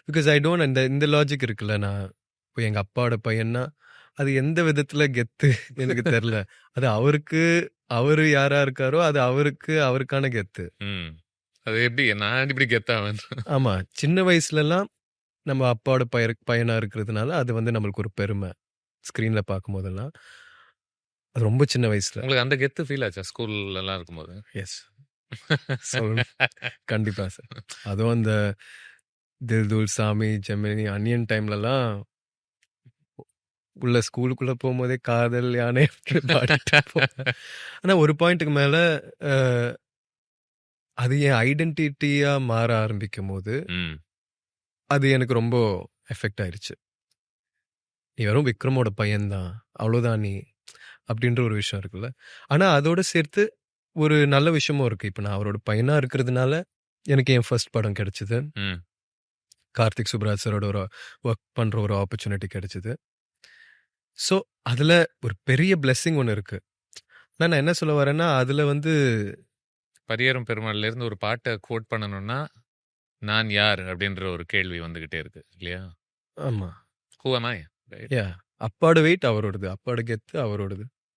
Because I don't இந்த logic இருக்குல்ல. நான் இப்போ எங்க அப்பாவோட பையன்னா, அது எந்த விதத்துல கெத்து எனக்கு தெரியல. அது அவருக்கு அவரு யாரா இருக்காரோ, அது அவருக்கான கெத்து. ம். அது எப்படி நான் இப்படி கெத்தாவேன்? ஆமா. சின்ன வயசுலலாம் நம்ம அப்பாவோட பையனா இருக்கிறதுனால, அது வந்து நம்மளுக்கு ஒரு பெருமை. ஸ்க்ரீன்ல பார்க்கும்போதெல்லாம். அது ரொம்ப சின்ன வயசுல. உங்களுக்கு அந்த கெத்து ஃபீல் ஆச்சா ஸ்கூல்ல எல்லாம் இருக்கும்போது? எஸ். சொல்லணும். கண்டிப்பா சார். அதுவும் அந்த தில் துல் சாமி, ஜெமினி, அந்நியன் டைம்லலாம் உள்ள ஸ்கூலுக்குள்ள போகும்போதே காதல் யானை பாடிட்டு போவேன். ஆனா ஒரு பாயிண்ட்டுக்கு மேல அ அது என் ஐடென்டிட்டியா மாற ஆரம்பிக்கும்போது, ம். அது எனக்கு ரொம்ப எஃபெக்ட் ஆயிருச்சு. "நீ வெறும் விக்ரமோட பையன் தான். அவ்வளோதான் நீ." அப்படின்ற ஒரு விஷயம் இருக்குல்ல. ஆனா அதோட சேர்த்து ஒரு நல்ல விஷயமும் இருக்கு. இப்ப நான் அவரோட பையனா இருக்கிறதுனால, எனக்கு என் ஃபர்ஸ்ட் படம் கிடைச்சது. ம். கார்த்திக் சுப்புராஜ் சாரோட ஒரு ஒர்க் பண்ற ஒரு ஆப்பர்ச்சுனிட்டி கிடைச்சது. ஸோ, அதுல ஒரு பெரிய பிளெஸ்ஸிங் ஒண்ணு இருக்கு. ஆனா நான் என்ன சொல்ல வரேன்னா, அதுல வந்து பரியேறும் பெருமாள்ல இருந்து ஒரு பாட்ட கோட் பண்ணணும்னா, நான் யார்? அப்படின்ற ஒரு கேள்வி வந்துகிட்டே இருக்கு. இல்லையா? ஆமா. Who am I? ரைட்? அப்பாவோட வெயிட் அவரோடது. அப்பாவோட கெத்து அவரோடது.